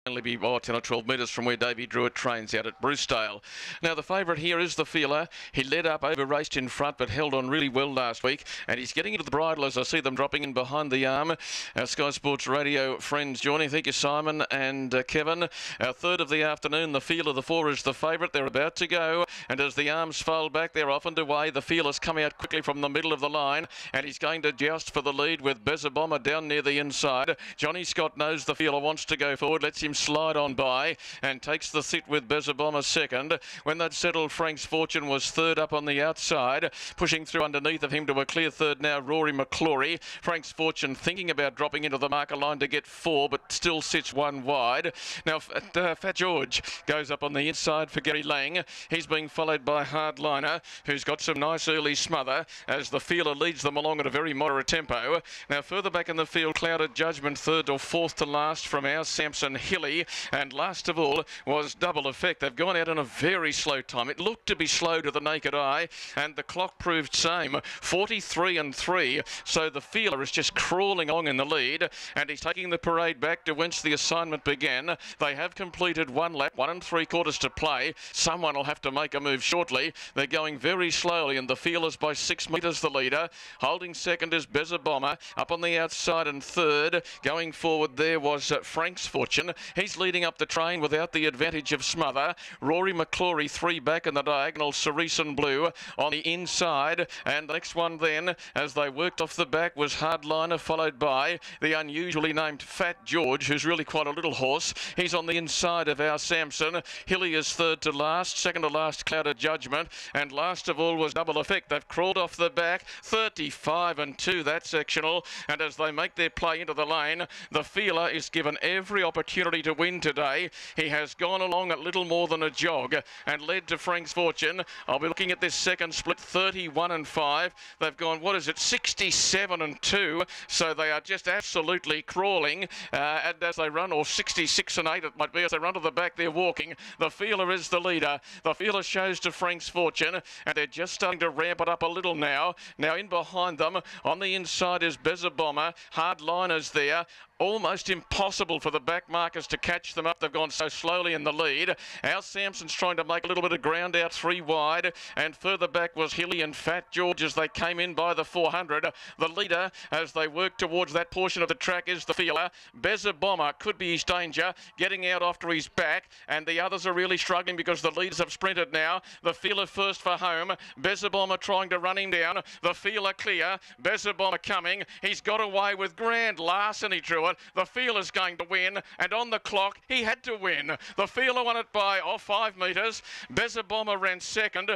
only be 10 or 12 metres from where Davey Druitt trains out at Brucedale. Now the favourite here is the Feeler. He led up, over-raced in front, but held on really well last week, and he's getting into the bridle as I see them dropping in behind the arm. Our Sky Sports Radio friends joining. Thank you, Simon and Kevin. Our third of the afternoon, the Feeler, the 4 is the favourite. They're about to go, and as the arms fold back, they're off and away. The Feeler's come out quickly from the middle of the line, and he's going to joust for the lead with Bezabomber down near the inside. Johnny Scott knows the Feeler wants to go forward, lets him slide on by and takes the sit with Bezabomber second. When that settled, Frank's Fortune was third up on the outside. Pushing through underneath of him to a clear third now, Rory McClory. Frank's Fortune thinking about dropping into the marker line to get 4, but still sits one wide. Now Fat George goes up on the inside for Gary Lang. He's being followed by Hardliner, who's got some nice early smother as the Feeler leads them along at a very moderate tempo. Now further back in the field, Clouded Judgment third or fourth to last from our Samson Hilly, and last of all was Double Effect. They've gone out in a very slow time. It looked to be slow to the naked eye, and the clock proved same, 43 and 3. So the Feeler is just crawling along in the lead, and he's taking the parade back to whence the assignment began. They have completed one lap, 1 3/4 to play. Someone will have to make a move shortly. They're going very slowly, and the Feeler's by 6 metres the leader. Holding second is Bezabomber. Up on the outside and third. Going forward there was Frank's Fortune. He's leading up the train without the advantage of smother. Rory McClory 3 back in the diagonal, Cerise and Blue on the inside, and the next one then as they worked off the back was Hardliner, followed by the unusually named Fat George, who's really quite a little horse. He's on the inside of our Samson. Hilly is third to last, second to last Clouded Judgment, and last of all was Double Effect. They've crawled off the back, 35 and 2 that sectional, and as they make their play into the lane, the Feeler is given every opportunity to win today. He has gone along at little more than a jog and led to Frank's Fortune. I'll be looking at this second split, 31 and 5. They've gone, 67 and 2. So they are just absolutely crawling. And as they run, or 66 and 8 it might be, as they run to the back, they're walking. The Feeler is the leader. The Feeler shows to Frank's Fortune, and they're just starting to ramp it up a little now. Now in behind them, on the inside is Bezabomber. Hardliner's there. Almost impossible for the back markers to catch them up. They've gone so slowly in the lead. Our Samson's trying to make a little bit of ground out 3 wide, and further back was Hilly and Fat George as they came in by the 400. The leader as they work towards that portion of the track is the Feeler. Bezabomber could be his danger, getting out after his back, and the others are really struggling because the leaders have sprinted now. The Feeler first for home. Bezabomber trying to run him down. The Feeler clear. Bezabomber coming. He's got away with grand larceny through it. The Feeler's going to win, and on the clock he had to win. The Feeler won it by 5 metres. Bezabomber ran second.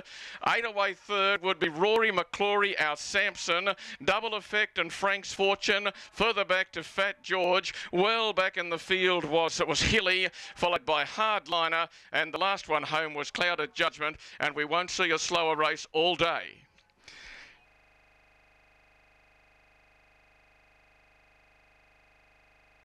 8 away third would be Rory McClory, our Samson. Double Effect and Frank's Fortune. Further back to Fat George. Well back in the field was Hilly, followed by Hardliner, and the last one home was Clouded Judgment, and we won't see a slower race all day.